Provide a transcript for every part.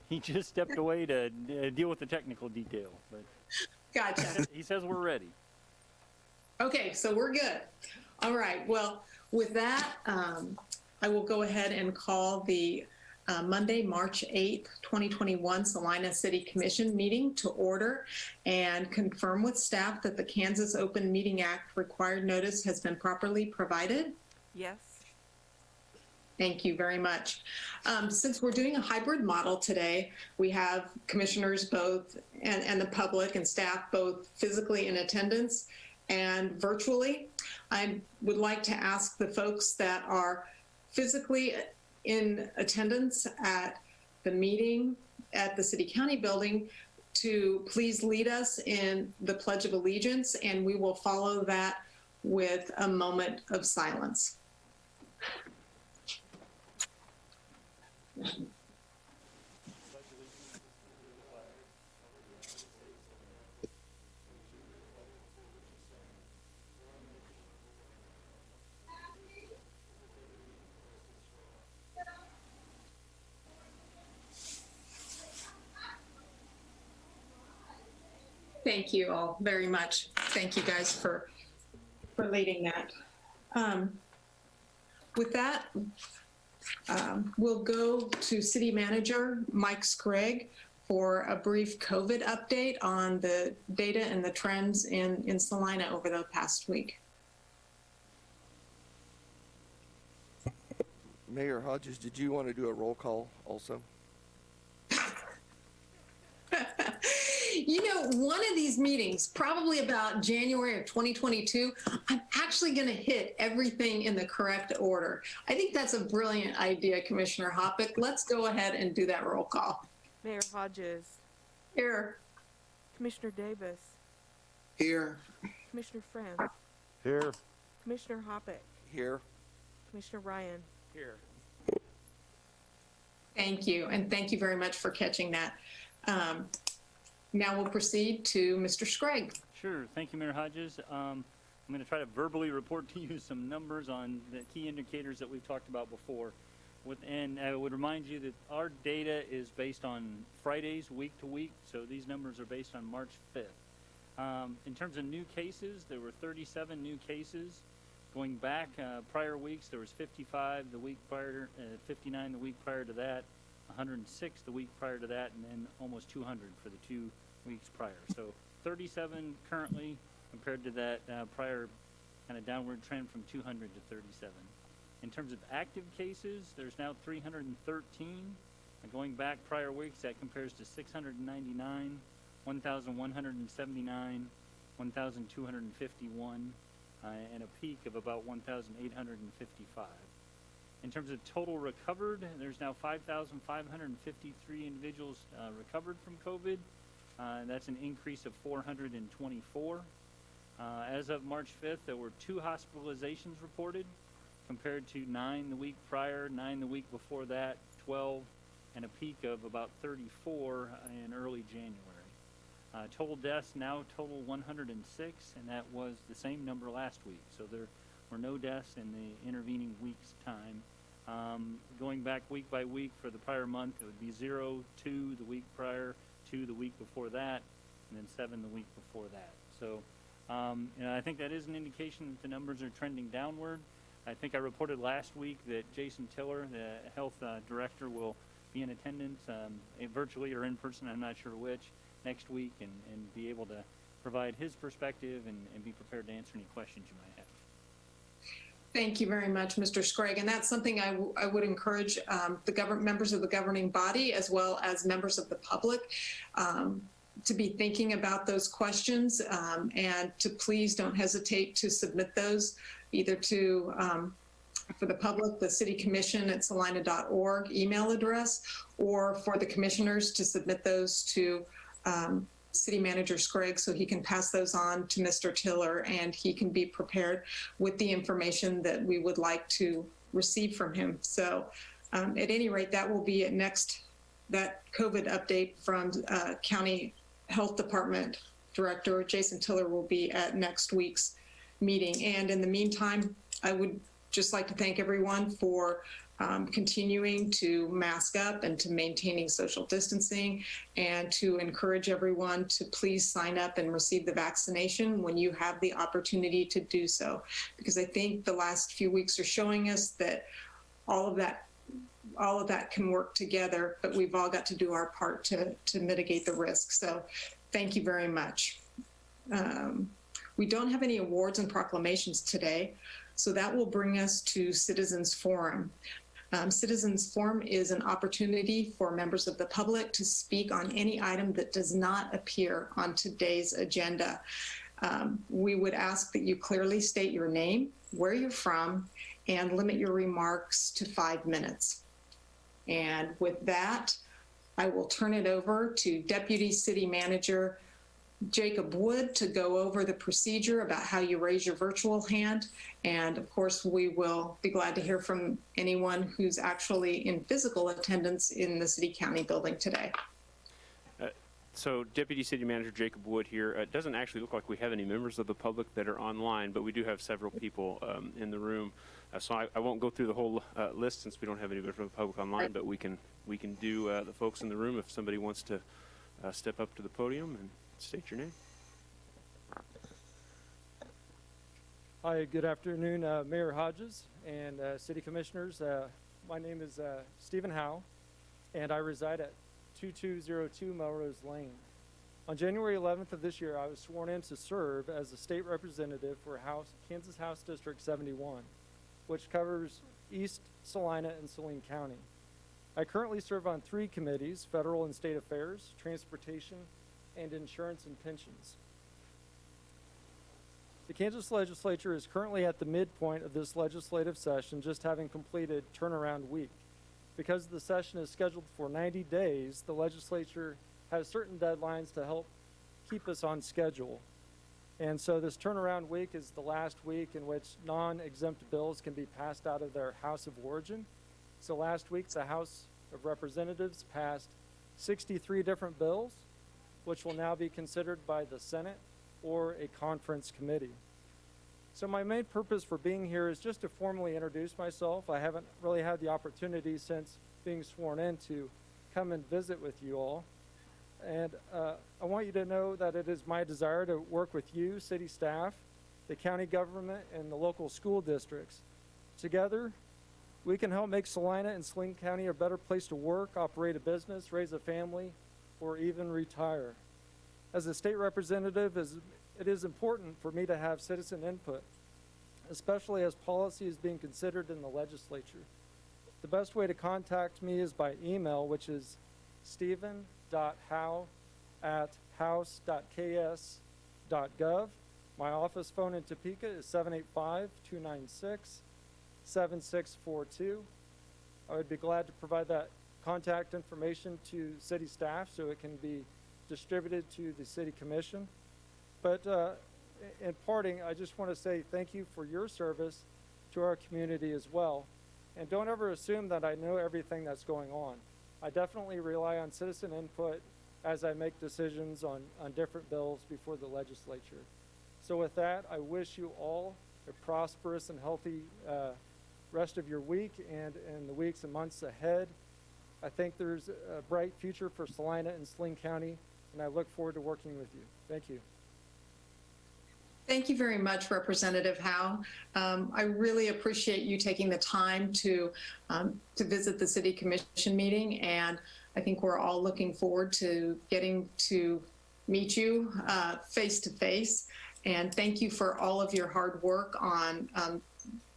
He just stepped away to deal with the technical detail, but Gotcha. he says we're ready. Okay, so we're good. All right. Well, with that, I will go ahead and call the Monday, March 8th, 2021 Salina City Commission meeting to order and confirm with staff that the Kansas Open Meeting Act required notice has been properly provided. Yes. Thank you very much. Since we're doing a hybrid model today, we have commissioners both and the public and staff both physically in attendance and virtually. I would like to ask the folks that are physically in attendance at the meeting at the City County building to please lead us in the Pledge of Allegiance, and we will follow that with a moment of silence. Thank you all very much. Thank you guys for leading that. With that, we'll go to City Manager Mike Scragg for a brief COVID update on the data and the trends in Salina over the past week. Mayor Hodges, did you want to do a roll call also? You know, one of these meetings, probably about January of 2022, I'm actually going to hit everything in the correct order. I think that's a brilliant idea, Commissioner Hoppick. Let's go ahead and do that roll call. Mayor Hodges. Here. Commissioner Davis. Here. Commissioner France. Here. Commissioner Hoppick. Here. Commissioner Ryan. Here. Thank you, and thank you very much for catching that. Now we'll proceed to Mr. Scragg. Sure. Thank you, Mayor Hodges. I'm going to try to verbally report to you some numbers on the key indicators that we've talked about before. And I would remind you that our data is based on Fridays, week to week, so these numbers are based on March 5th. In terms of new cases, there were 37 new cases. Going back prior weeks, there was 55 the week prior, 59 the week prior to that, 106 the week prior to that, and then almost 200 for the 2 weeks prior. So 37 currently compared to that prior kind of downward trend from 200 to 37. In terms of active cases, there's now 313. And going back prior weeks, that compares to 699, 1,179, 1,251, and a peak of about 1,855. In terms of total recovered, there's now 5,553 individuals recovered from COVID. That's an increase of 424. As of March 5th, there were 2 hospitalizations reported compared to 9 the week prior, 9 the week before that, 12, and a peak of about 34 in early January. Total deaths now total 106, and that was the same number last week. So there were no deaths in the intervening week's time. Going back week by week for the prior month, it would be 0, 2 the week prior, 2 the week before that, and then 7 the week before that. So I think that is an indication that the numbers are trending downward. I think I reported last week that Jason Tiller, the health director, will be in attendance virtually or in person, I'm not sure which, next week and be able to provide his perspective and be prepared to answer any questions you might have. Thank you very much, Mr. Scragg. And that's something I would encourage the members of the governing body as well as members of the public to be thinking about those questions and to please don't hesitate to submit those either to, for the public, the City Commission at salina.org email address, or for the commissioners to submit those to City Manager Scragg so he can pass those on to Mr. Tiller and he can be prepared with the information that we would like to receive from him. So at any rate, that will be at that COVID update from County Health Department Director Jason Tiller will be at next week's meeting. And in the meantime, I would just like to thank everyone for continuing to mask up and to maintaining social distancing, and to encourage everyone to please sign up and receive the vaccination when you have the opportunity to do so. Because I think the last few weeks are showing us that all of that can work together, but we've all got to do our part to mitigate the risk. So thank you very much. We don't have any awards and proclamations today, so that will bring us to Citizens Forum. Citizens Forum is an opportunity for members of the public to speak on any item that does not appear on today's agenda. We would ask that you clearly state your name, where you're from, and limit your remarks to 5 minutes. And with that, I will turn it over to Deputy City Manager Jacob Wood to go over the procedure about how you raise your virtual hand. And of course, we will be glad to hear from anyone who's actually in physical attendance in the City County building today. So Deputy City Manager Jacob Wood here. It doesn't actually look like we have any members of the public that are online, but we do have several people in the room. So I won't go through the whole list since we don't have anybody from the public online, Right. but we can do the folks in the room if somebody wants to step up to the podium and state your name. Hi, good afternoon, Mayor Hodges and City Commissioners. My name is Stephen Howe, and I reside at 2202 Melrose Lane. On January 11th of this year, I was sworn in to serve as a state representative for Kansas House District 71, which covers East Salina and Saline County. I currently serve on 3 committees: Federal and State Affairs, Transportation, and Insurance and Pensions. The Kansas legislature is currently at the midpoint of this legislative session, just having completed turnaround week. Because the session is scheduled for 90 days, the legislature has certain deadlines to help keep us on schedule. And so this turnaround week is the last week in which non-exempt bills can be passed out of their House of Origin. So last week, the House of Representatives passed 63 different bills, which will now be considered by the Senate or a conference committee. So my main purpose for being here is just to formally introduce myself. I haven't really had the opportunity since being sworn in to come and visit with you all. And I want you to know that it is my desire to work with you, city staff, the county government, and the local school districts. Together, we can help make Salina and Saline County a better place to work, operate a business, raise a family, or even retire. As a state representative, it is important for me to have citizen input, especially as policy is being considered in the legislature. The best way to contact me is by email, which is stephen.howe@house.ks.gov. My office phone in Topeka is 785-296-7642. I would be glad to provide that contact information to city staff so it can be distributed to the city commission. But in parting, I just want to say thank you for your service to our community as well. And don't ever assume that I know everything that's going on. I definitely rely on citizen input as I make decisions on different bills before the legislature. So with that, I wish you all a prosperous and healthy rest of your week and in the weeks and months ahead. I think there's a bright future for Salina and Saline County, and I look forward to working with you. Thank you. Thank you very much, Representative Howe. I really appreciate you taking the time to visit the City Commission meeting, and I think we're all looking forward to getting to meet you face to face. And thank you for all of your hard work on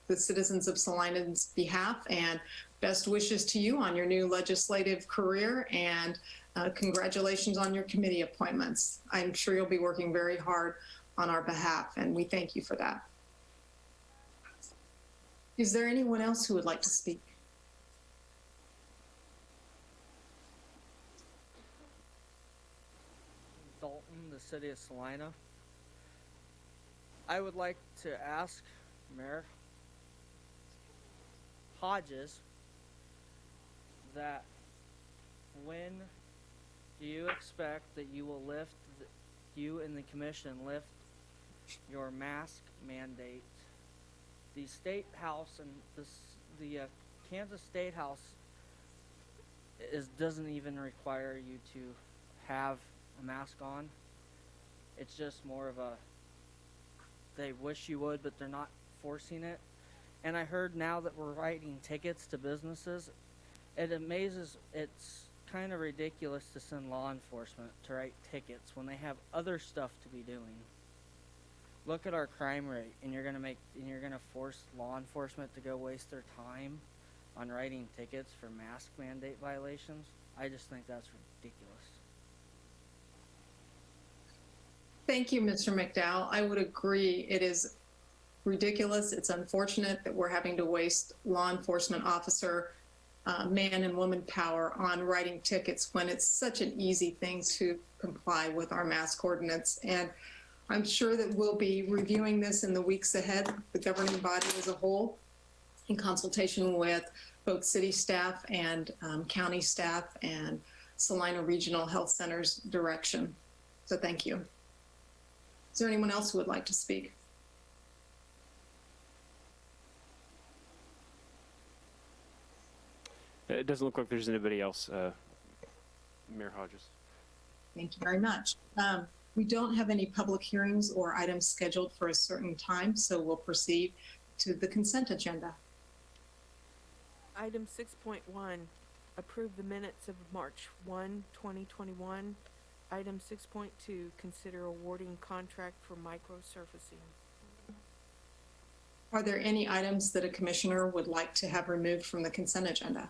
the citizens of Salina's behalf, and best wishes to you on your new legislative career, and congratulations on your committee appointments. I'm sure you'll be working very hard on our behalf, and we thank you for that. Is there anyone else who would like to speak? Dalton, the city of Salina. I would like to ask Mayor Hodges that when do you expect that you will lift, you and the commission lift your mask mandate? The state house and the Kansas State House doesn't even require you to have a mask on. It's just more of a, they wish you would, but they're not forcing it. And I heard now that we're writing tickets to businesses, it's kind of ridiculous to send law enforcement to write tickets when they have other stuff to be doing. Look at our crime rate, and you're gonna force law enforcement to go waste their time on writing tickets for mask mandate violations. I just think that's ridiculous. Thank you, Mr. McDowell. I would agree. It is ridiculous. It's unfortunate that we're having to waste law enforcement officer man and woman power on writing tickets when it's such an easy thing to comply with our mask ordinance. And I'm sure that we'll be reviewing this in the weeks ahead, the governing body as a whole, in consultation with both city staff and county staff and Salina Regional Health Center's direction. So thank you. Is there anyone else who would like to speak? It doesn't look like there's anybody else, Mayor Hodges. Thank you very much. We don't have any public hearings or items scheduled for a certain time, so we'll proceed to the consent agenda. Item 6.1, approve the minutes of March 1, 2021. Item 6.2, consider awarding contract for microsurfacing. Are there any items that a commissioner would like to have removed from the consent agenda?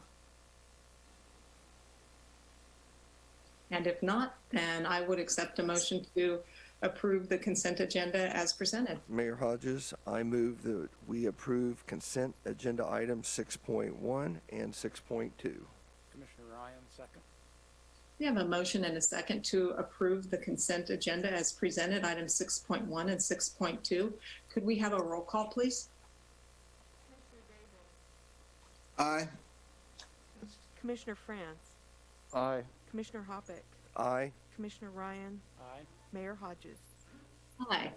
And if not, then I would accept a motion to approve the consent agenda as presented. Mayor Hodges, I move that we approve consent agenda items 6.1 and 6.2. Commissioner Ryan, second. We have a motion and a second to approve the consent agenda as presented, items 6.1 and 6.2. Could we have a roll call, please? Aye. Commissioner France, Aye. Commissioner Hoppick, Aye. Commissioner Ryan, Aye. Mayor Hodges. Aye.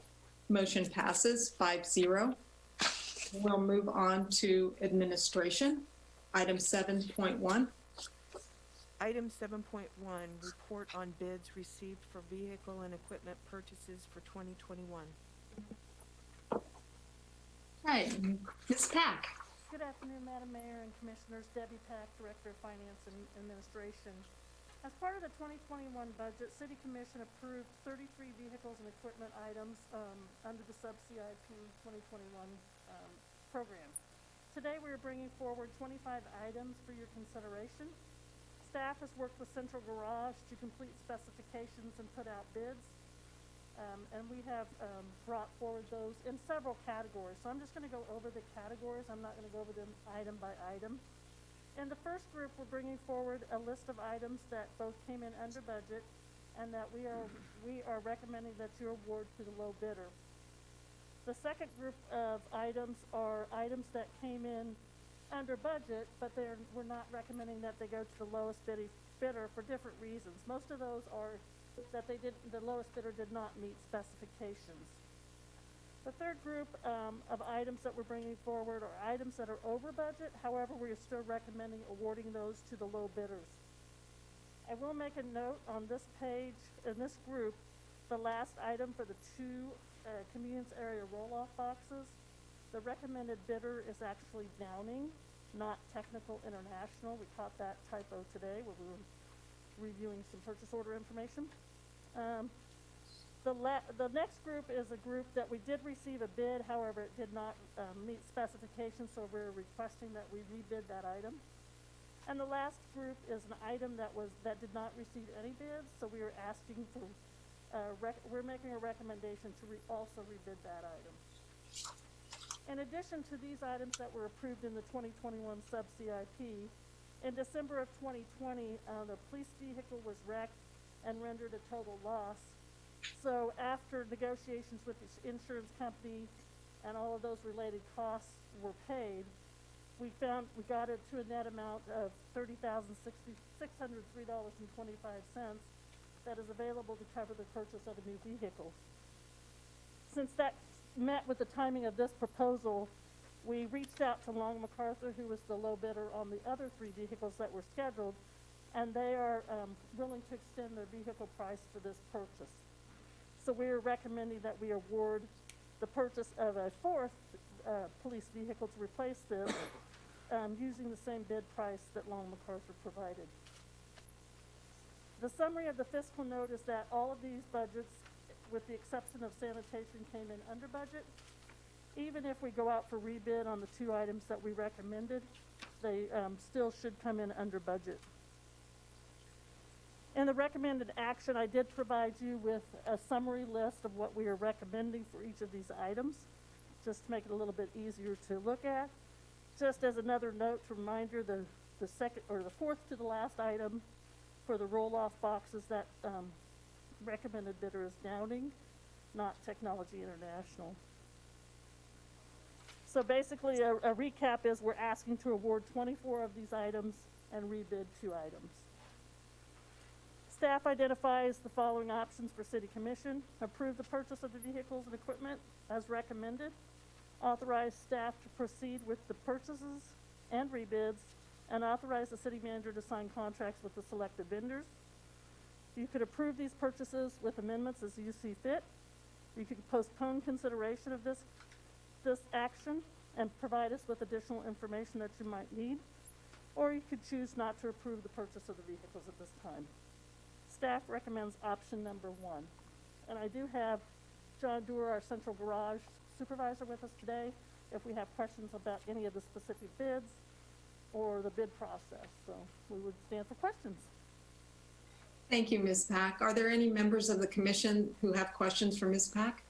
Motion passes 5-0. We'll move on to administration, item 7.1. Item 7.1, report on bids received for vehicle and equipment purchases for 2021. Right, Ms. Pack. Good afternoon, Madam Mayor and Commissioners. Debbie Pack, Director of Finance and Administration. As part of the 2021 budget, City Commission approved 33 vehicles and equipment items under the sub-CIP 2021 program. Today, we are bringing forward 25 items for your consideration. Staff has worked with Central Garage to complete specifications and put out bids. And we have brought forward those in several categories. So I'm just going to go over the categories. I'm not going to go over them item by item. In the first group, we're bringing forward a list of items that both came in under budget and that we are recommending that you award to the low bidder. The second group of items are items that came in under budget, but we're not recommending that they go to the lowest bidder for different reasons. Most of those are that the lowest bidder did not meet specifications. The third group of items that we're bringing forward are items that are over budget. However, we are still recommending awarding those to the low bidders. I will make a note on this page, in this group, the last item for the two convenience area roll-off boxes. The recommended bidder is actually Downing, not Technical International. We caught that typo today when we were reviewing some purchase order information. The next group is a group that we did receive a bid, however, it did not meet specifications, so we're requesting that we rebid that item. And the last group is an item that did not receive any bids, so we are asking for, we're making a recommendation to also rebid that item. In addition to these items that were approved in the 2021 sub-CIP, in December of 2020, the police vehicle was wrecked and rendered a total loss. So after negotiations with the insurance company and all of those related costs were paid, we got it to a net amount of $30,603.25 that is available to cover the purchase of a new vehicle. Since that met with the timing of this proposal, we reached out to Long MacArthur, who was the low bidder on the other 3 vehicles that were scheduled, and they are willing to extend their vehicle price for this purchase. So we are recommending that we award the purchase of a 4th police vehicle to replace this, using the same bid price that Long MacArthur provided. The summary of the fiscal note is that all of these budgets, with the exception of sanitation, came in under budget. Even if we go out for rebid on the 2 items that we recommended, they still should come in under budget. In the recommended action, I did provide you with a summary list of what we are recommending for each of these items, just to make it a little bit easier to look at. Just as another note, reminder, the 4th to the last item for the roll-off boxes, that recommended bidder is Downing, not Technology International. So basically, a recap is we're asking to award 24 of these items and rebid 2 items. Staff identifies the following options for City Commission: approve the purchase of the vehicles and equipment as recommended, authorize staff to proceed with the purchases and rebids, and authorize the city manager to sign contracts with the selected vendors. You could approve these purchases with amendments as you see fit. You could postpone consideration of this action and provide us with additional information that you might need, or you could choose not to approve the purchase of the vehicles at this time. Staff recommends option number 1. And I do have John Doerr, our central garage supervisor, with us today if we have questions about any of the specific bids or the bid process. So we would stand for questions. Thank you, Ms. Pack. Are there any members of the commission who have questions for Ms. Pack?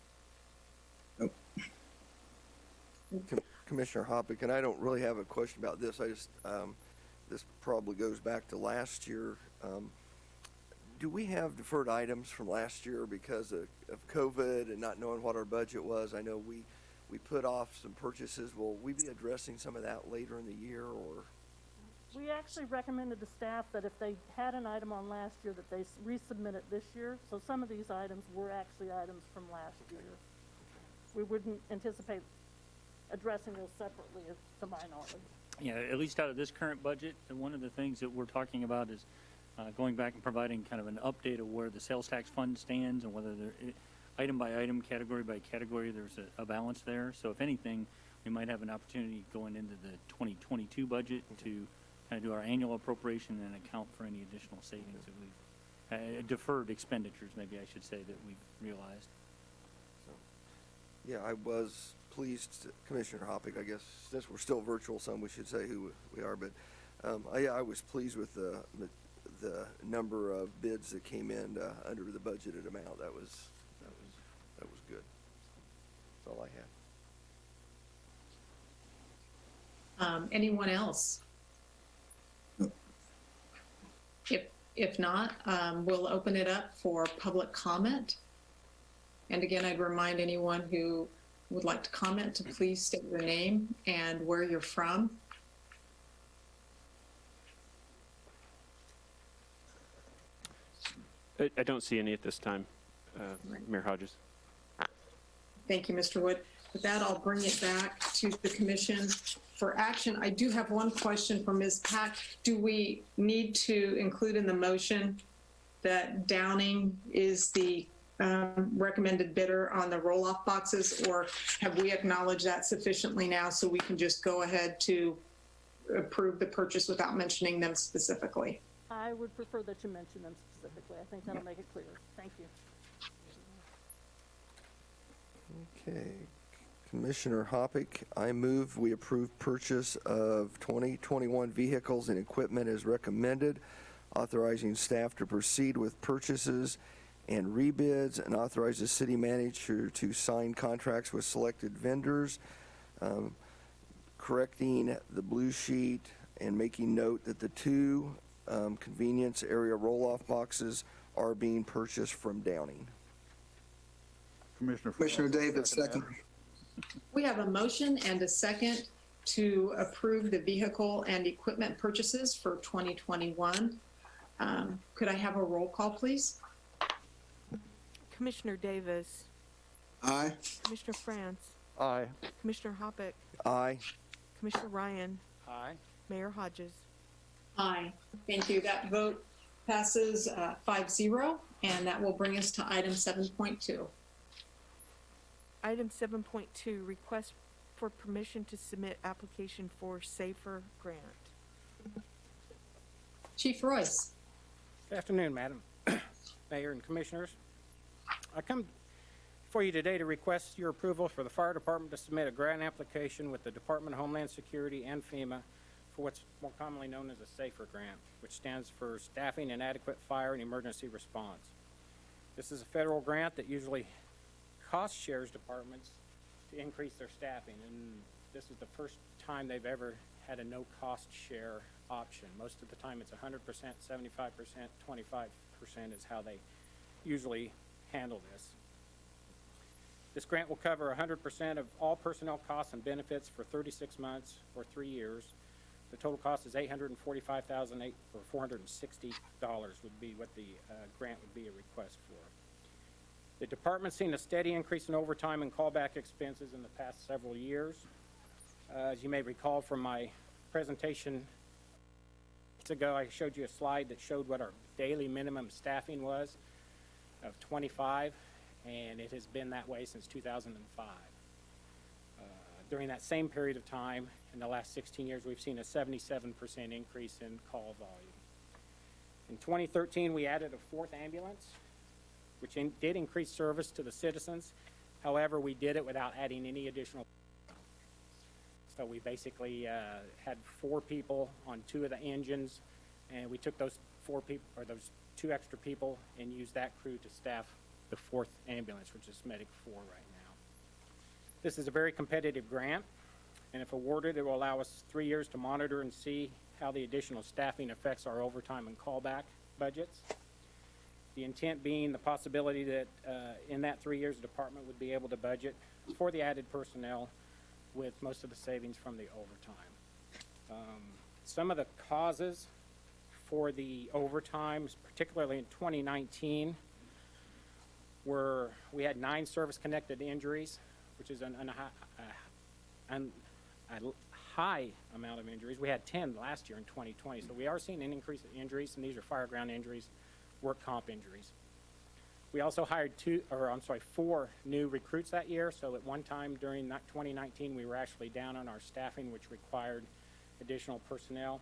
Commissioner Hoppick, and I don't really have a question about this. I just, this probably goes back to last year. Do we have deferred items from last year because of COVID and not knowing what our budget was? I know we put off some purchases. Will we be addressing some of that later in the year, or? We actually recommended to staff that if they had an item on last year, that they resubmit it this year. So some of these items were actually items from last year. We wouldn't anticipate addressing those separately, to my knowledge. Yeah, at least out of this current budget, and one of the things that we're talking about is going back and providing kind of an update of where the sales tax fund stands and whether there, item by item, category by category, there's a balance there. So if anything, we might have an opportunity going into the 2022 budget to kind of do our annual appropriation and account for any additional savings that we've deferred expenditures, maybe I should say, that we've realized. So, yeah, I was pleased, Commissioner Hoppick, I guess, since we're still virtual, some we should say who we are, but I was pleased with the number of bids that came in under the budgeted amount. That was good. That's all I had. Anyone else? If not, we'll open it up for public comment. And again, I'd remind anyone who would like to comment to please state your name and where you're from. I don't see any at this time, Mayor Hodges. Thank you, Mr. Wood. With that, I'll bring it back to the commission for action. I do have one question for Ms. Pack. Do we need to include in the motion that Downing is the recommended bidder on the roll-off boxes, or have we acknowledged that sufficiently now so we can just go ahead to approve the purchase without mentioning them specifically? I would prefer that you mention them specifically. I think that'll make it clear. Thank you. Okay. Commissioner Hoppick, I move we approve purchase of 2021 vehicles and equipment as recommended, authorizing staff to proceed with purchases and rebids, and authorize the city manager to sign contracts with selected vendors, correcting the blue sheet and making note that the 2 convenience area roll-off boxes are being purchased from Downing. Commissioner Davis, second. We have a motion and a second to approve the vehicle and equipment purchases for 2021. Could I have a roll call, please? Commissioner Davis, Aye. Commissioner France, Aye. Commissioner Hoppick, Aye. Commissioner Ryan, Aye. Mayor Hodges. Aye. Thank you. That vote passes 5-0, and that will bring us to item 7.2. Item 7.2, request for permission to submit application for SAFER grant. Chief Royce. Good afternoon, Madam Mayor and Commissioners. I come for you today to request your approval for the Fire Department to submit a grant application with the Department of Homeland Security and FEMA for what's more commonly known as a SAFER grant, which stands for Staffing and Adequate Fire and Emergency Response. This is a federal grant that usually cost shares departments to increase their staffing, and this is the first time they've ever had a no-cost share option. Most of the time it's 100%, 75%, 25% is how they usually handle this. This grant will cover 100% of all personnel costs and benefits for 36 months or 3 years. The total cost is $845,460 would be what the grant would be a request for. The department's seen a steady increase in overtime and callback expenses in the past several years. As you may recall from my presentation weeks ago, I showed you a slide that showed what our daily minimum staffing was of 25, and it has been that way since 2005. During that same period of time, in the last 16 years, we've seen a 77% increase in call volume. In 2013, we added a 4th ambulance, which did increase service to the citizens. However, we did it without adding any additional. So we basically had 4 people on 2 of the engines, and we took those 4 people, or those 2 extra people, and used that crew to staff the 4th ambulance, which is Medic 4 right now. This is a very competitive grant, and if awarded, it will allow us 3 years to monitor and see how the additional staffing affects our overtime and callback budgets. The intent being the possibility that in that 3 years, the department would be able to budget for the added personnel with most of the savings from the overtime. Some of the causes for the overtimes, particularly in 2019, were we had 9 service-connected injuries, which is a high amount of injuries. We had 10 last year in 2020, so we are seeing an increase in injuries, and these are fire ground injuries, work comp injuries. We also hired 4 new recruits that year, so at one time during 2019, we were actually down on our staffing, which required additional personnel.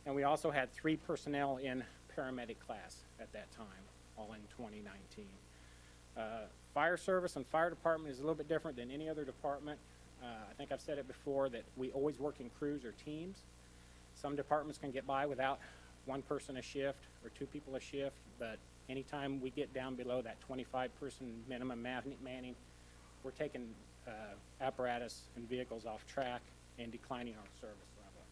And we also had 3 personnel in paramedic class at that time, all in 2019. Fire service and fire department is a little bit different than any other department. I think I've said it before that we always work in crews or teams. Some departments can get by without 1 person a shift or 2 people a shift, but anytime we get down below that 25-person minimum manning, we're taking apparatus and vehicles off track and declining our service level.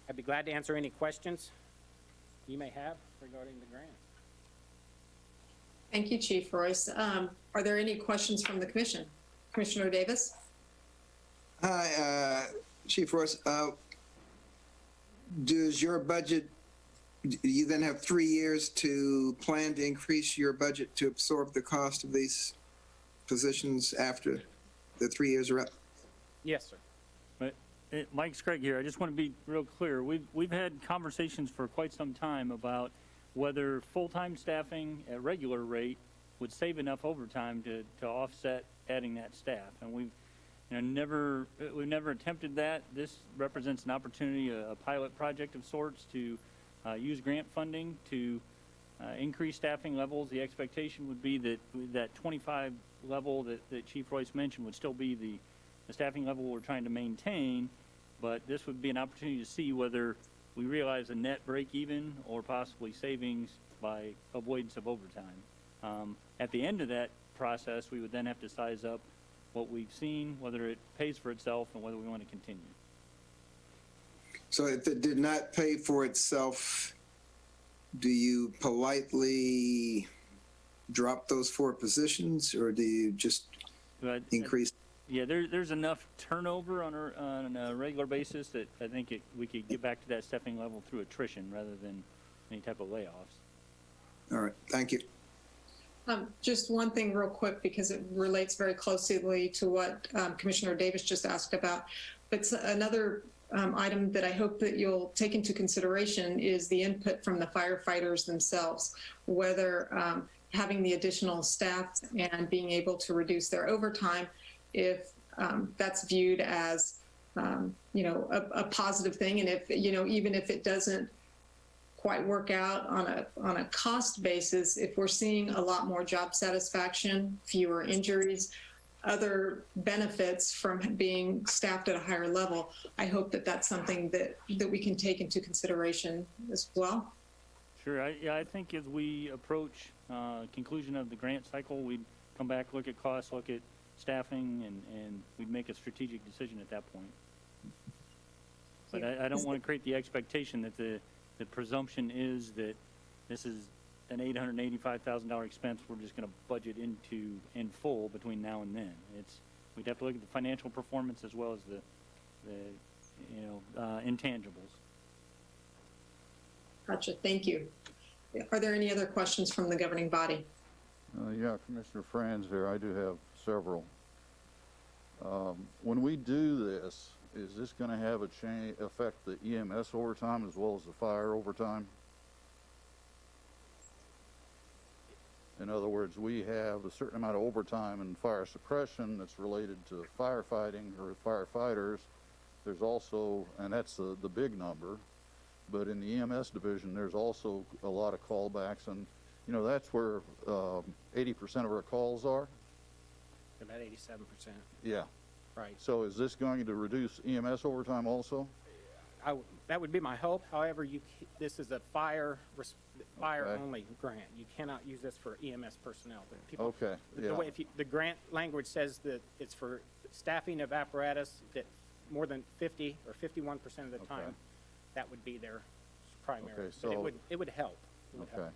I'd be glad to answer any questions you may have regarding the grant. Thank you, Chief Royce. Are there any questions from the commission? Commissioner Davis? Hi, Chief Royce. Does your budget, do you then have 3 years to plan to increase your budget to absorb the cost of these positions after the 3 years are up? Yes, sir. Mike Scragg here. I just want to be real clear. We've had conversations for quite some time about whether full-time staffing at regular rate would save enough overtime to offset adding that staff, and we've never attempted that. This represents an opportunity, a pilot project of sorts, to use grant funding to increase staffing levels. The expectation would be that that 25 level that Chief Royce mentioned would still be the staffing level we're trying to maintain, but this would be an opportunity to see whether we realize a net break even or possibly savings by avoidance of overtime. At the end of that process, we would then have to size up what we've seen, whether it pays for itself, and whether we want to continue. So if it did not pay for itself, do you politely drop those 4 positions, or do you just increase? Yeah, there's enough turnover on a regular basis that I think we could get back to that staffing level through attrition rather than any type of layoffs. All right, thank you. Just one thing real quick, because it relates very closely to what Commissioner Davis just asked about. But another item that I hope that you'll take into consideration is the input from the firefighters themselves, whether having the additional staff and being able to reduce their overtime, if that's viewed as, a positive thing. And if, even if it doesn't quite work out on a cost basis, if we're seeing a lot more job satisfaction, fewer injuries, other benefits from being staffed at a higher level, I hope that that's something that we can take into consideration as well. Sure. I think as we approach conclusion of the grant cycle, we'd come back, look at costs, look at staffing, and we'd make a strategic decision at that point. But I don't want to create the expectation that the presumption is that this is an $885,000 expense we're just going to budget into in full between now and then. We'd have to look at the financial performance as well as the intangibles. Gotcha. Thank you. Are there any other questions from the governing body? Yeah, Commissioner Franz here. I do have several. When we do this, is this going to have affect the EMS overtime as well as the fire overtime? In other words, we have a certain amount of overtime in fire suppression that's related to firefighting or firefighters. There's also, and that's the big number, but in the EMS division, there's also a lot of callbacks, and that's where 80% of our calls are. About 87%. Yeah. Right. So is this going to reduce EMS overtime also? That would be my hope. However, this is a fire only grant. You cannot use this for EMS personnel. Okay. Yeah. The way the grant language says that it's for staffing of apparatus that more than 50 or 51% of the time, that would be their primary. Okay, but so it would help. It would okay.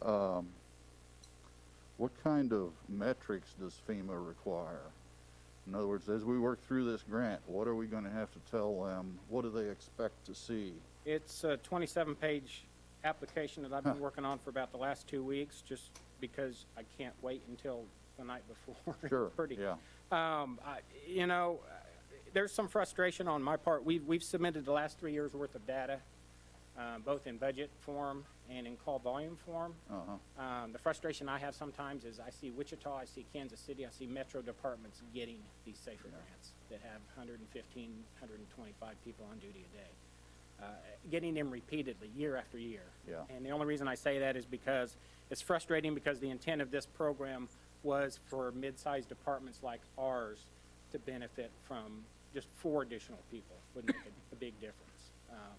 help. What kind of metrics does FEMA require? In other words, as we work through this grant, what are we going to have to tell them? What do they expect to see? It's a 27-page application that I've been working on for about the last 2 weeks, just because I can't wait until the night before. Sure. Yeah. There's some frustration on my part. We've submitted the last 3 years worth of data, both in budget form and in call volume form. The frustration I have sometimes is I see Wichita, I see Kansas City, I see metro departments getting these SAFER grants that have 115, 125 people on duty a day. Getting them repeatedly, year after year. Yeah. And the only reason I say that is because it's frustrating, because the intent of this program was for mid-sized departments like ours to benefit from just 4 additional people. Would make a big difference.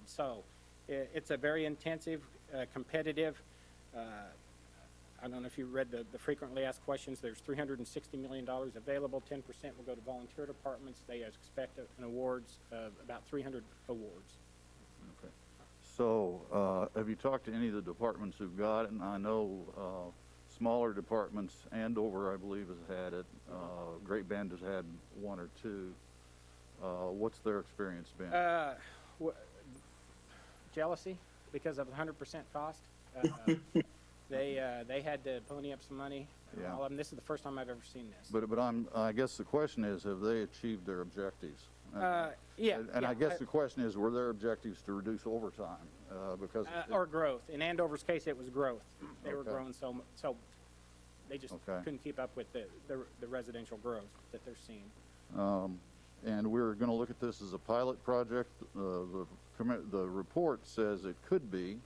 So it's a very intensive, competitive, I don't know if you read the frequently asked questions. There's $360 million available. 10% will go to volunteer departments. They expect an awards of about 300 awards. Okay. So have you talked to any of the departments who've got it? And I know smaller departments, Andover, I believe, has had it. Great Bend has had 1 or 2. What's their experience been? Jealousy because of 100% cost. They had to pony up some money. Yeah. All of them. This is the first time I've ever seen this. But I guess the question is, have they achieved their objectives? Yeah. And I guess the question is, were their objectives to reduce overtime? Because or growth. In Andover's case, it was growth. They were growing so they just couldn't keep up with the residential growth that they're seeing. And we're going to look at this as a pilot project. The report says it could be.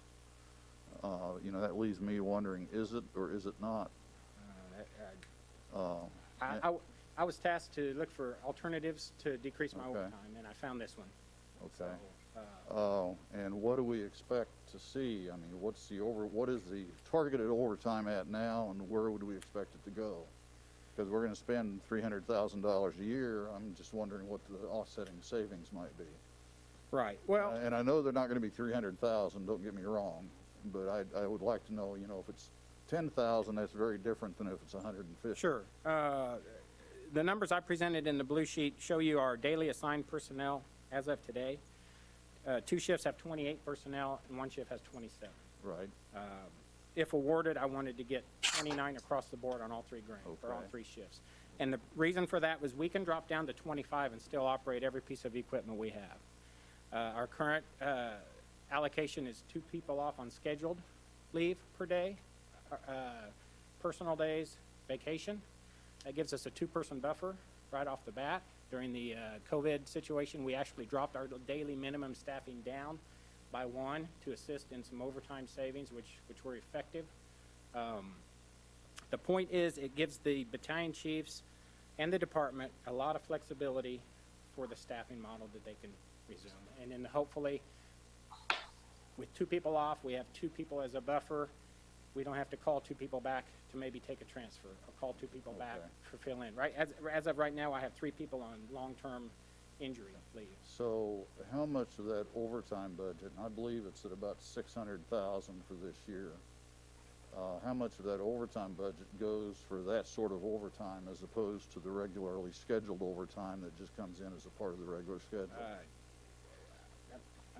That leaves me wondering, is it or is it not? I was tasked to look for alternatives to decrease my overtime, and I found this one. Okay. So, and what do we expect to see? I mean, what is the targeted overtime at now, and where would we expect it to go? Because we're going to spend $300,000 a year. I'm just wondering what the offsetting savings might be. Right. Well, and I know they're not going to be 300,000. Don't get me wrong, but I would like to know. If it's 10,000, that's very different than if it's 150. Sure. The numbers I presented in the blue sheet show you our daily assigned personnel as of today. 2 shifts have 28 personnel, and 1 shift has 27. Right. if awarded, I wanted to get 29 across the board on all three grants, for all Okay. three shifts. And the reason for that was we can drop down to 25 and still operate every piece of equipment we have. Our current allocation is 2 people off on scheduled leave per day, personal days, vacation. That gives us a 2-person buffer right off the bat. During the COVID situation, we actually dropped our daily minimum staffing down by 1 to assist in some overtime savings, which were effective. The point is, it gives the battalion chiefs and the department a lot of flexibility for the staffing model that they can resume. And then hopefully, with 2 people off, we have 2 people as a buffer. We don't have to call 2 people back to maybe take a transfer, or call 2 people back Okay. for fill in, right? As of right now, I have 3 people on long-term injury leave. So how much of that overtime budget, and I believe it's at about 600,000 for this year, how much of that overtime budget goes for that sort of overtime as opposed to the regularly scheduled overtime that just comes in as a part of the regular schedule? I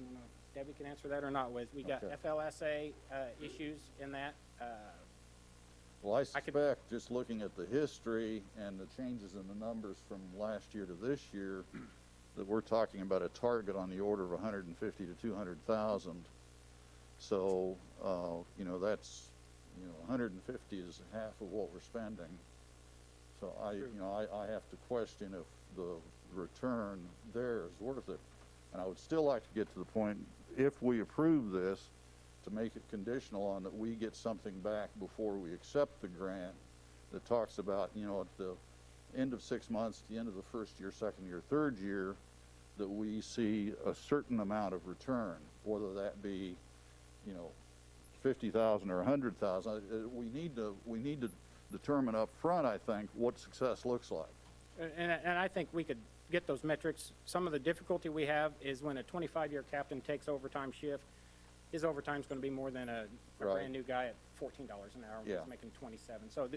don't know if Debbie can answer that or not. We got Okay. FLSA issues in that. Well, I I could- suspect, just looking at the history and the changes in the numbers from last year to this year, that we're talking about a target on the order of 150 to 200,000. So, that's, 150 is half of what we're spending. So I have to question if the return there is worth it. And I would still like to get to the point, if we approve this, to make it conditional on that we get something back before we accept the grant that talks about, at the end of 6 months, the end of the first year, second year, third year, that we see a certain amount of return, whether that be, 50,000 or 100,000. We need to determine up front, I think, what success looks like. And I think we could get those metrics. Some of the difficulty we have is when a 25-year captain takes overtime shift, his overtime's going to be more than a Right. brand new guy at $14 an hour Yeah. who's making 27. So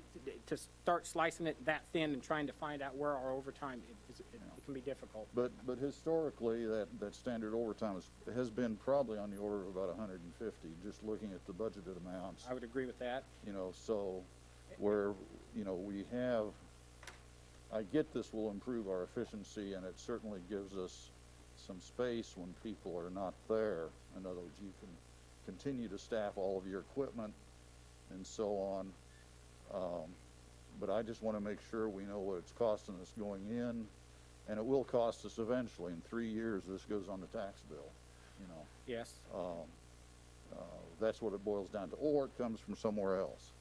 to start slicing it that thin and trying to find out where our overtime, it can be difficult. But historically, that standard overtime has been probably on the order of about 150, just looking at the budgeted amounts. I would agree with that. So where, we have, I get this will improve our efficiency, and it certainly gives us some space when people are not there. In other words, you can continue to staff all of your equipment and so on. But I just want to make sure we know what it's costing us going in, and it will cost us eventually. In 3 years, this goes on the tax bill, Yes. That's what it boils down to, or it comes from somewhere else.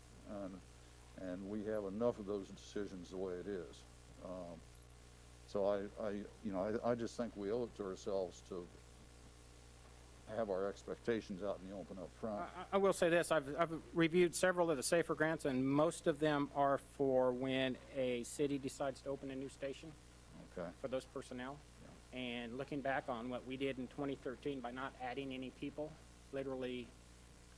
And we have enough of those decisions the way it is. So I just think we owe it to ourselves to have our expectations out in the open up front. I will say this, I've reviewed several of the SAFER grants, and most of them are for when a city decides to open a new station Okay. for those personnel. And looking back on what we did in 2013 by not adding any people, literally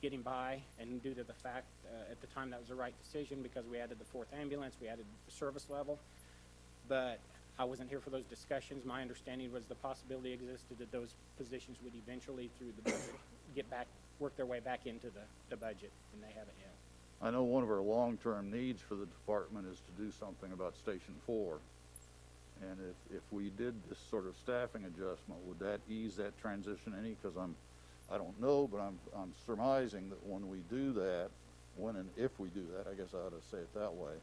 getting by, and due to the fact at the time that was the right decision because we added the 4th ambulance, we added the service level. But I wasn't here for those discussions. My understanding was the possibility existed that those positions would eventually, through the budget, work their way back into the budget, and they haven't yet. I know one of our long-term needs for the department is to do something about Station 4. And if we did this sort of staffing adjustment, would that ease that transition any? Because I don't know, but I'm surmising that when we do that, when and if we do that, I guess I ought to say it that way,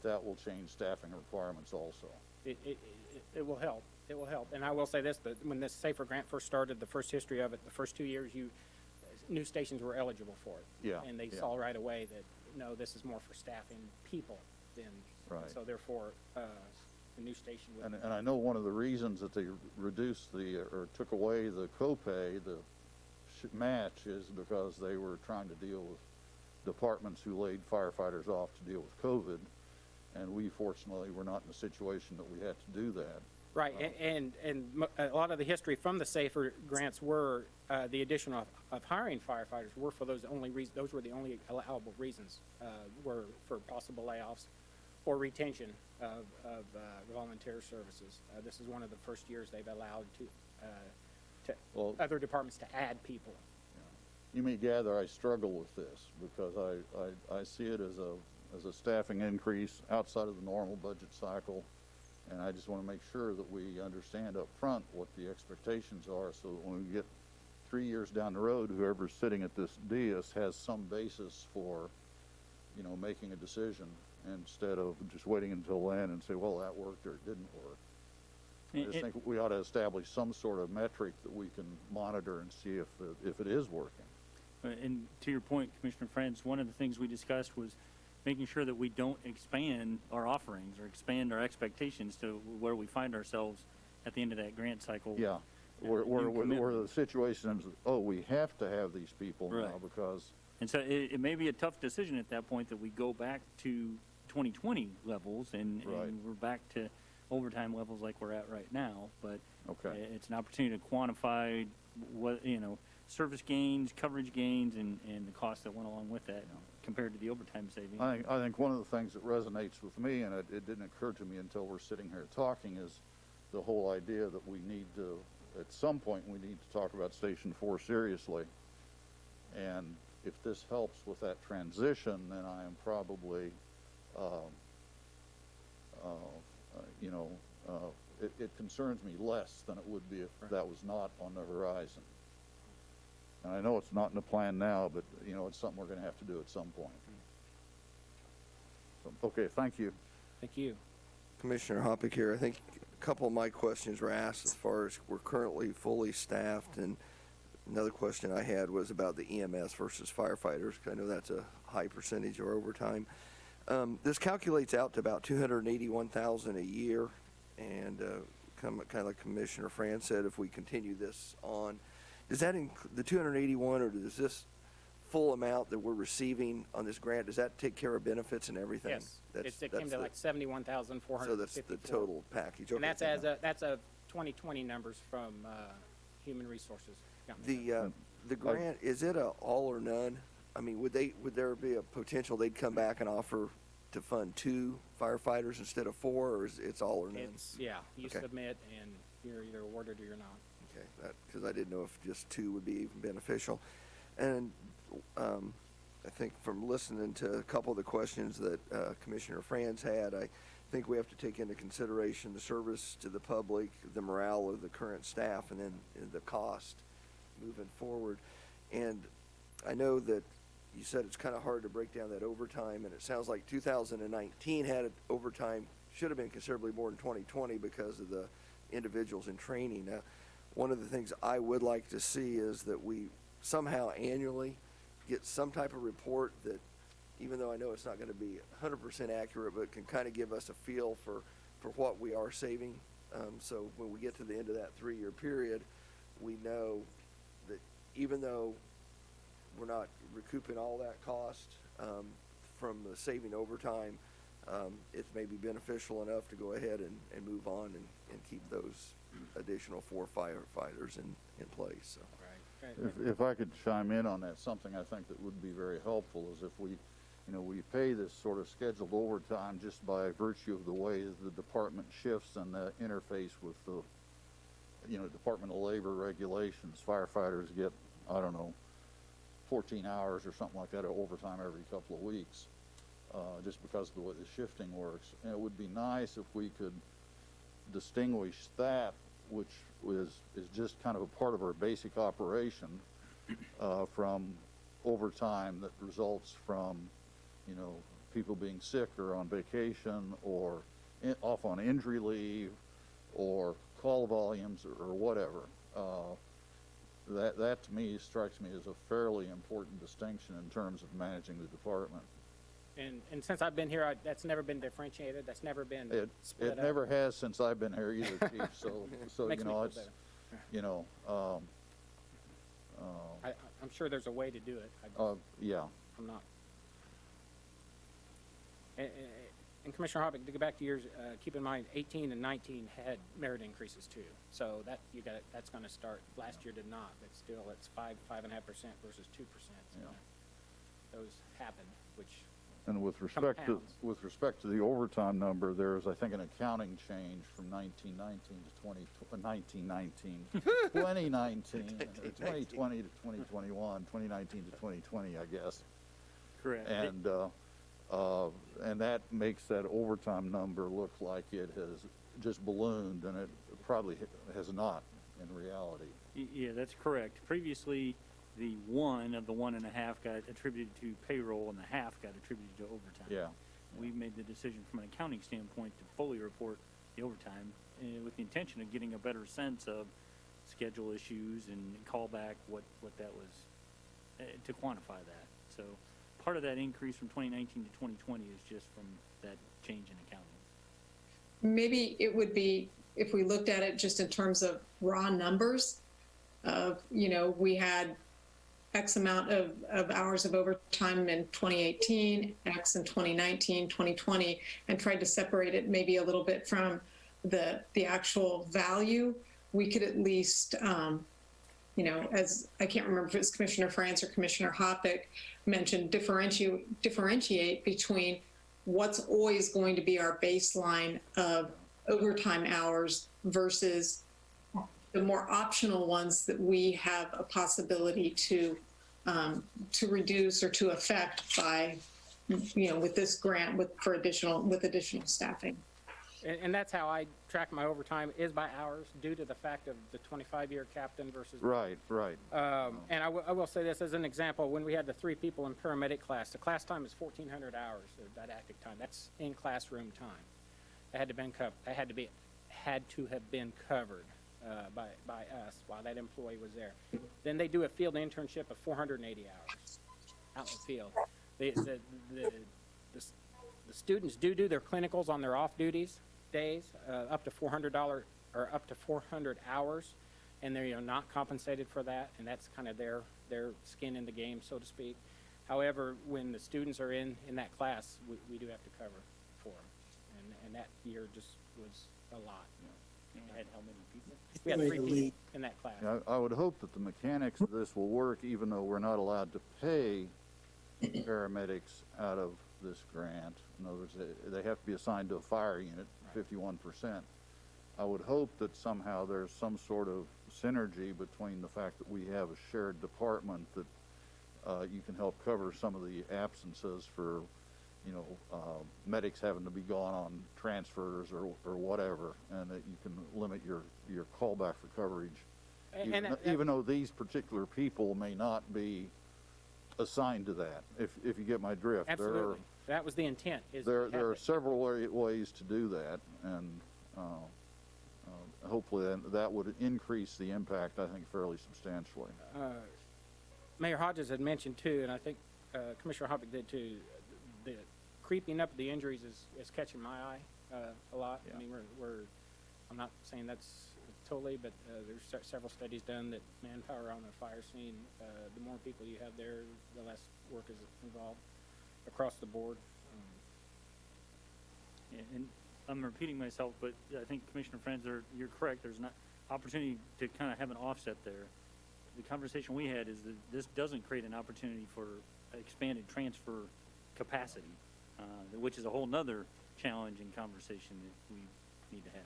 that will change staffing requirements also. It will help. It will help. And I will say this, that when this SAFER grant first started, the first history of it, the first 2 years, new stations were eligible for it. Yeah, And they yeah. saw right away that, no, this is more for staffing people than, Right. so therefore, the new station would. And I know one of the reasons that they reduced or took away the copay, the match, is because they were trying to deal with departments who laid firefighters off to deal with COVID. And we fortunately were not in a situation that we had to do that. Right, and a lot of the history from the SAFER grants were the addition of hiring firefighters were for those only reasons. Those were the only allowable reasons were for possible layoffs or retention of volunteer services. This is one of the first years they've allowed to Well, other departments to add people. you may gather I struggle with this because I see it as a staffing increase outside of the normal budget cycle. And I just want to make sure that we understand up front what the expectations are so that when we get 3 years down the road, whoever's sitting at this dais has some basis for, making a decision instead of just waiting until then and say, well, that worked or it didn't work. I just think we ought to establish some sort of metric that we can monitor and see if it is working. And to your point, Commissioner Franz, one of the things we discussed was making sure that we don't expand our offerings or expand our expectations to where we find ourselves at the end of that grant cycle. Yeah, where the situation is, we have to have these people now because. And so it may be a tough decision at that point that we go back to 2020 levels and we're back to overtime levels like we're at right now. But it's an opportunity to quantify what, service gains, coverage gains, and the costs that went along with that compared to the overtime savings. I think one of the things that resonates with me, and it didn't occur to me until we're sitting here talking, is the whole idea that we need to, at some point, we need to talk about Station 4 seriously. And if this helps with that transition, then I am probably, it concerns me less than it would be if that was not on the horizon. And I know it's not in the plan now, but, it's something we're going to have to do at some point. So, okay, thank you. Thank you. Commissioner Hoppick here. I think a couple of my questions were asked as far as we're currently fully staffed, and another question I had was about the EMS versus firefighters, because I know that's a high percentage of overtime. This calculates out to about $281,000 a year, and kind of like Commissioner Franz said, if we continue this on, does that include the 281, or does this full amount that we're receiving on this grant, does that take care of benefits and everything? Yes, it came to like $71,454. So that's the total package. And that's that's a 2020 numbers from Human Resources. The grant, is it a all or none? I mean, would there be a potential they'd come back and offer to fund 2 firefighters instead of 4, or is it's all or none? You submit and you're either awarded or you're not. Okay, because I didn't know if just 2 would be even beneficial. And I think from listening to a couple of the questions that Commissioner Franz had, I think we have to take into consideration the service to the public, the morale of the current staff, and then the cost moving forward. And I know that you said it's kind of hard to break down that overtime, and it sounds like 2019 had overtime, should have been considerably more than 2020 because of the individuals in training. Now, one of the things I would like to see is that we somehow annually get some type of report that, even though I know it's not going to be 100% accurate, but can kind of give us a feel for what we are saving. So when we get to the end of that 3-year period, we know that even though we're not recouping all that cost from the saving overtime, it's maybe beneficial enough to go ahead and move on and keep those additional 4 firefighters in place. So. If I could chime in on that, something I think that would be very helpful is if we pay this sort of scheduled overtime just by virtue of the way the department shifts and the interface with the, Department of Labor regulations. Firefighters get, 14 hours or something like that of overtime every couple of weeks, just because of the way the shifting works. And it would be nice if we could distinguish that, which is just kind of a part of our basic operation, from overtime that results from, people being sick or on vacation or off on injury leave or call volumes or whatever. That to me strikes me as a fairly important distinction in terms of managing the department. And since I've been here, that's never been differentiated. That's never been split It up. never has since I've been here either, Chief. So Makes me feel it's, better. I'm sure there's a way to do it. yeah. I'm not. And Commissioner Hoppick, to go back to yours, keep in mind 18 and 19 had merit increases too. So that's going to start. Last year did not, but still it's 5.5% versus 2%. So Yeah. those happened, which And with respect to, Compounds. with respect to the overtime number, there's, I think, an accounting change from 1919 to 2019, 2020 to 2021, 2019 to 2020, I guess. Correct. And that makes that overtime number look like it has just ballooned, and it probably has not in reality. Yeah, that's correct. Previously, the 1 of the 1.5 got attributed to payroll and the half got attributed to overtime. Yeah. We made the decision from an accounting standpoint to fully report the overtime with the intention of getting a better sense of schedule issues and callback what that was to quantify that. So part of that increase from 2019 to 2020 is just from that change in accounting. Maybe it would be, if we looked at it just in terms of raw numbers of, we had X amount of hours of overtime in 2018, X in 2019, 2020, and tried to separate it maybe a little bit from the actual value, we could at least, as I can't remember if it was Commissioner France or Commissioner Hoppick mentioned, differentiate between what's always going to be our baseline of overtime hours versus the more optional ones that we have a possibility to reduce or to affect by, with this grant with additional staffing. And that's how I track my overtime, is by hours, due to the fact of the 25-year captain versus. Right. And I will say this as an example. When we had the 3 people in paramedic class, the class time is 1,400 hours of didactic time. That's in classroom time. That had to have been covered by us while that employee was there. Then they do a field internship of 480 hours out in the field. The students do their clinicals on their off duties days, up to $400 or up to 400 hours, and they're not compensated for that, and that's kind of their skin in the game, so to speak. However, when the students are in that class, we do have to cover for them, and that year just was a lot. You had how many people? We had 3 people in that class. I would hope that the mechanics of this will work, even though we're not allowed to pay paramedics out of this grant. In other words, they have to be assigned to a fire unit, 51%. I would hope that somehow there's some sort of synergy between the fact that we have a shared department that you can help cover some of the absences for, medics having to be gone on transfers or whatever, and that you can limit your callback for coverage. Even though these particular people may not be assigned to that, if you get my drift. Absolutely. That was the intent. There are several ways to do that, and hopefully that would increase the impact, I think, fairly substantially. Mayor Hodges had mentioned too, and I think Commissioner Hoppick did too, the creeping up of the injuries is catching my eye a lot. Yeah. I mean, I'm not saying that's totally, but there's several studies done that manpower on the fire scene, the more people you have there, the less work is involved across the board. Yeah, and I'm repeating myself, but I think Commissioner Friends, you're correct. There's an opportunity to kind of have an offset there. The conversation we had is that this doesn't create an opportunity for expanded transfer capacity, which is a whole nother challenge and conversation that we need to have.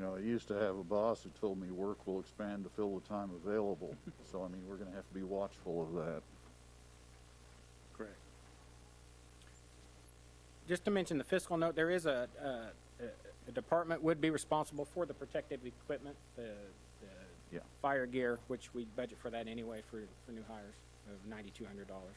I used to have a boss who told me work will expand to fill the time available. So, I mean, we're going to have to be watchful of that. Correct. Just to mention the fiscal note, there is a department would be responsible for the protective equipment, the Yeah. fire gear, which we budget for that anyway for new hires of $9,200.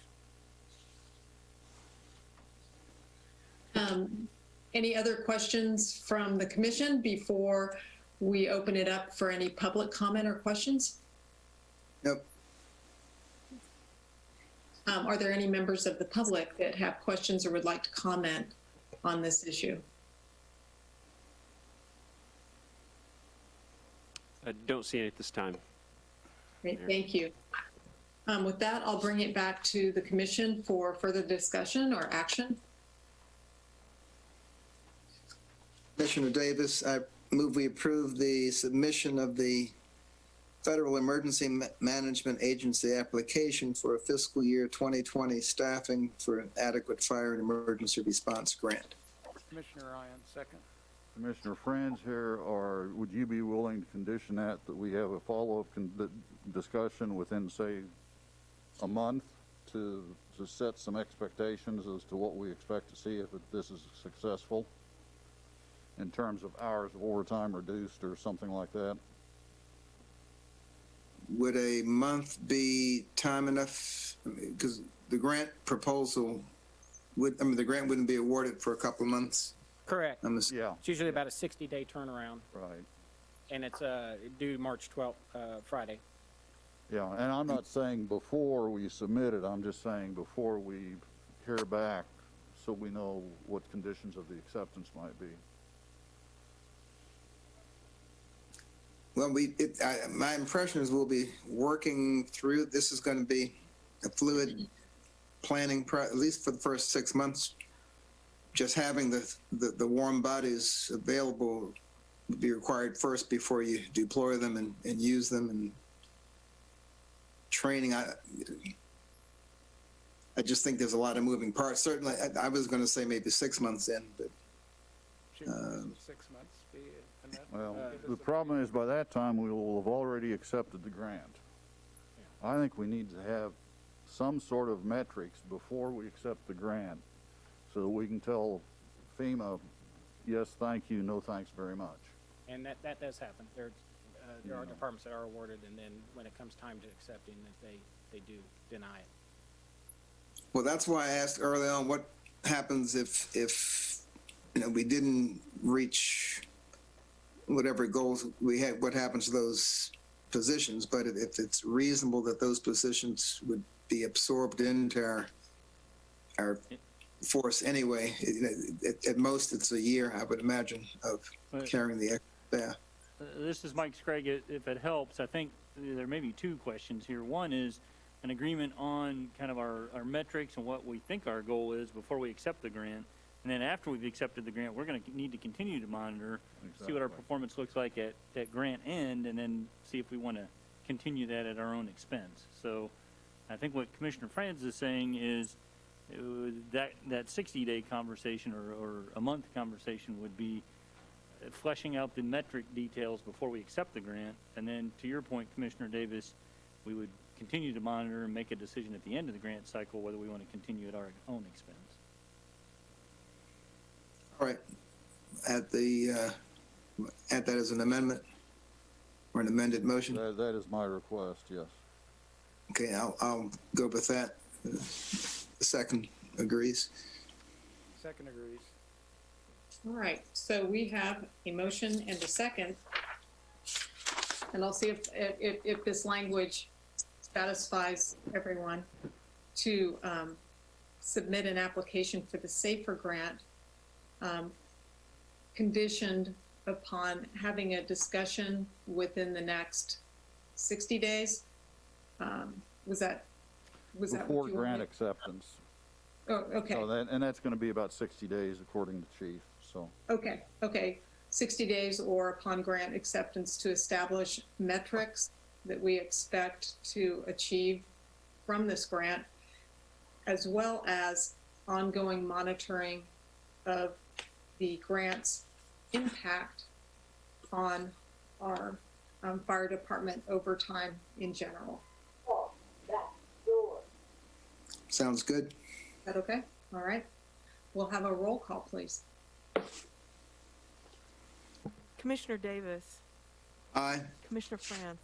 Any other questions from the commission before we open it up for any public comment or questions? Nope. Are there any members of the public that have questions or would like to comment on this issue? I don't see any at this time. Great, thank you. With that, I'll bring it back to the commission for further discussion or action. Commissioner Davis, I move we approve the submission of the Federal Emergency Management Agency application for a fiscal year 2020 staffing for adequate fire and emergency response grant. Commissioner Ryan, second. Commissioner Franz here, or would you be willing to condition that we have a follow-up discussion within, say, a month to set some expectations as to what we expect to see if this is successful in terms of hours of overtime reduced or something like that? Would a month be time enough? Because the grant proposal the grant wouldn't be awarded for a couple of months. Correct. Yeah. It's usually about a 60-day turnaround, Right. and it's due March 12th, Friday. Yeah, and I'm not saying before we submit it, I'm just saying before we hear back, so we know what conditions of the acceptance might be. Well, my impression is we'll be working through, this is going to be a fluid planning, at least for the first 6 months. Just having the warm bodies available would be required first before you deploy them and use them, and training. I just think there's a lot of moving parts. Certainly, I was going to say maybe 6 months in, but Should 6 months be enough? Well, the problem is by that time we will have already accepted the grant. I think we need to have some sort of metrics before we accept the grant so that we can tell FEMA, yes, thank you, no thanks very much. And that does happen. There are departments that are awarded, and then when it comes time to accepting, that they do deny it. well, that's why I asked early on what happens if we didn't reach whatever goals we had. What happens to those positions? But if it's reasonable that those positions would be absorbed into our force anyway, at most it's a year, I would imagine, of carrying the extra staff. This is Mike Scragg. If it helps, I think there may be two questions here. One is an agreement on kind of our metrics and what we think our goal is before we accept the grant. And then after we've accepted the grant, we're going to need to continue to monitor, see what our performance looks like at grant end, and then see if we want to continue that at our own expense. So I think what Commissioner Franz is saying is that 60-day conversation or a month conversation would be fleshing out the metric details before we accept the grant. And then to your point, Commissioner Davis, we would continue to monitor and make a decision at the end of the grant cycle whether we want to continue at our own expense. All right. Add that as an amendment or an amended motion. That is my request, yes. Okay, I'll go with that. The second agrees. Second agrees. All right, so we have a motion and a second. And I'll see if this language satisfies everyone to submit an application for the SAFER grant, conditioned upon having a discussion within the next 60 days. Was that Before what you grant wanted? acceptance. Oh, okay. So and that's going to be about 60 days according to Chief, so. Okay. 60 days or upon grant acceptance to establish metrics that we expect to achieve from this grant, as well as ongoing monitoring of the grant's impact on our fire department overtime in general. Sounds good. Is that okay? All right. We'll have a roll call, please. Commissioner Davis, Aye. Commissioner Franz,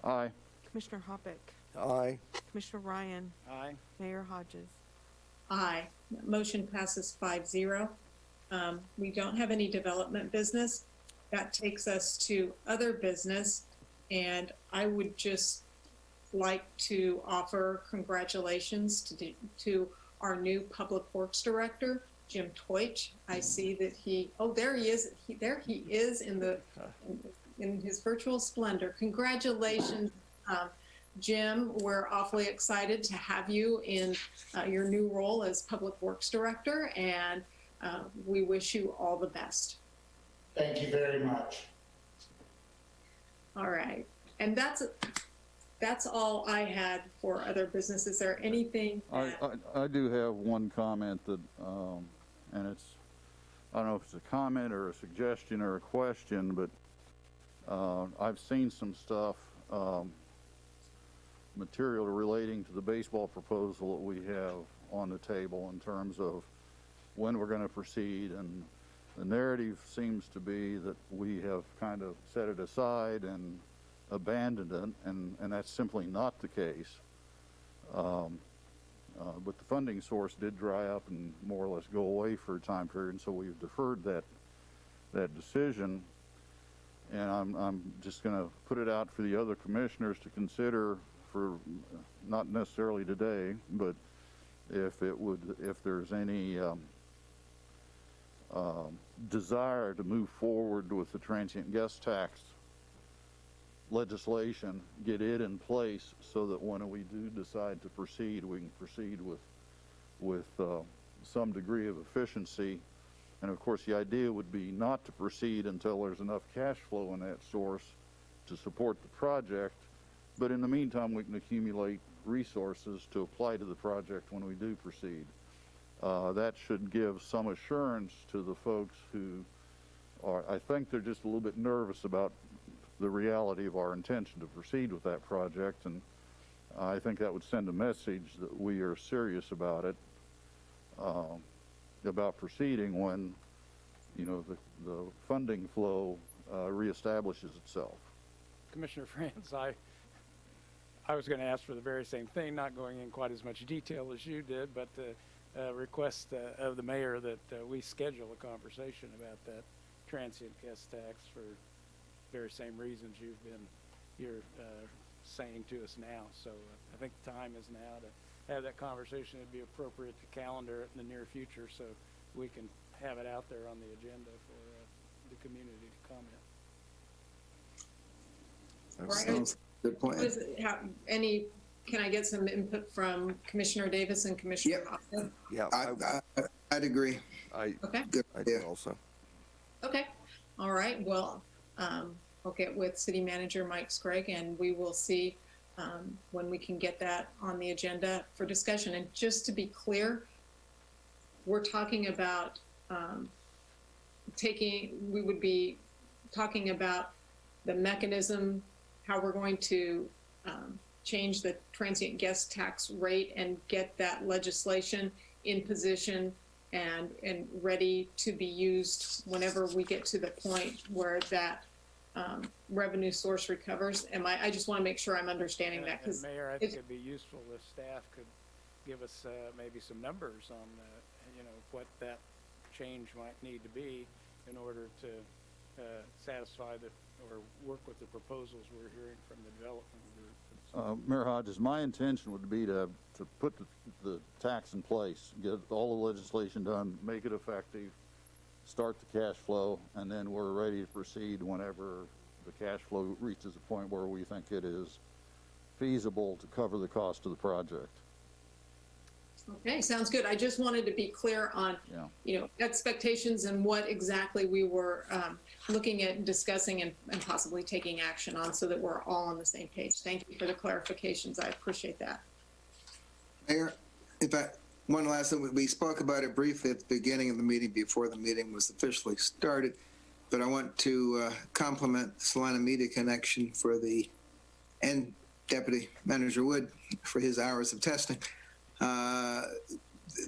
Aye. Commissioner Hoppick, Aye. Commissioner Ryan, Aye. Mayor Hodges. Aye. Motion passes 5-0. We don't have any development business. That takes us to other business, and I would just like to offer congratulations to our new Public Works Director, Jim Teutsch. I see that there he is. There he is in his virtual splendor. Congratulations, Jim. We're awfully excited to have you in your new role as Public Works Director, and we wish you all the best. Thank you very much. All right. And that's all I had for other business. Is there anything that, I do have one comment that, and it's, I don't know if it's a comment or a suggestion or a question, but I've seen some stuff, material relating to the baseball proposal that we have on the table in terms of when we're going to proceed, and the narrative seems to be that we have kind of set it aside and abandoned it, and that's simply not the case. But the funding source did dry up and more or less go away for a time period, and so we've deferred that decision. And I'm just going to put it out for the other commissioners to consider, for not necessarily today, but if there's any desire to move forward with the transient guest tax legislation, get it in place so that when we do decide to proceed, we can proceed with some degree of efficiency. And of course, the idea would be not to proceed until there's enough cash flow in that source to support the project. But in the meantime, we can accumulate resources to apply to the project when we do proceed. That should give some assurance to the folks who are, I think they're just a little bit nervous about the reality of our intention to proceed with that project. And I think that would send a message that we are serious about it, about proceeding when, you know, the funding flow reestablishes itself. Commissioner Franz, I was going to ask for the very same thing, not going in quite as much detail as you did, but request of the mayor that we schedule a conversation about that transient guest tax for very same reasons you're saying to us now. So I think the time is now to have that conversation. It'd be appropriate to calendar it in the near future so we can have it out there on the agenda for the community to comment. Sounds good point. Can I get some input from Commissioner Davis and Commissioner Hoffman? Yeah, I'd agree. Okay. Good I idea. do also. Okay. All right. Well, I'll get with City Manager Mike Scragg, and we will see when we can get that on the agenda for discussion. And just to be clear, we're talking about we would be talking about the mechanism, how we're going to change the transient guest tax rate and get that legislation in position and ready to be used whenever we get to the point where that revenue source recovers. I just want to make sure I'm understanding that, because Mayor, I think it'd be useful if staff could give us maybe some numbers on what that change might need to be in order to satisfy or work with the proposals we're hearing from the development group. Mayor Hodges, my intention would be to put the tax in place, get all the legislation done, make it effective, start the cash flow, and then we're ready to proceed whenever the cash flow reaches a point where we think it is feasible to cover the cost of the project. okay, sounds good. I just wanted to be clear on, expectations and what exactly we were looking at, discussing, and possibly taking action on, so that we're all on the same page. Thank you for the clarifications. I appreciate that. Mayor, in fact, one last thing, we spoke about it briefly at the beginning of the meeting before the meeting was officially started, but I want to compliment Salina Media Connection and Deputy Manager Wood for his hours of testing.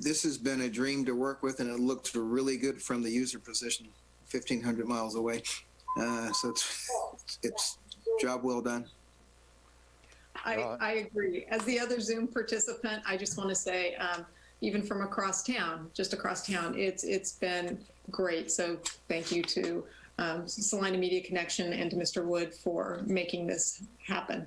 This has been a dream to work with, and it looked really good from the user position, 1,500 miles away. So it's job well done. I agree. As the other Zoom participant, I just want to say, even from just across town, it's been great. So thank you to Salina Media Connection and to Mr. Wood for making this happen.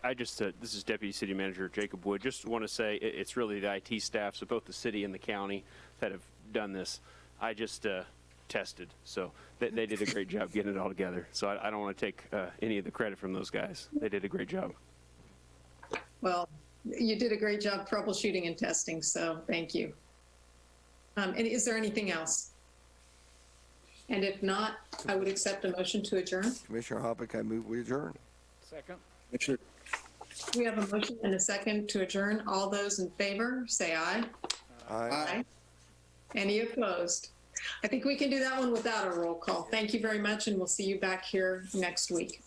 I just, this is Deputy City Manager Jacob Wood. Just want to say it's really the IT staffs of both the city and the county that have done this. I just tested, so they did a great job getting it all together. So I don't want to take any of the credit from those guys. They did a great job. Well, you did a great job troubleshooting and testing, so thank you. And is there anything else? And if not, I would accept a motion to adjourn. Commissioner Hoppick, I move we adjourn. Second. Commissioner, We have a motion and a second to adjourn. All those in favor, say aye. Aye. Any opposed? I think we can do that one without a roll call. Thank you very much, and we'll see you back here next week.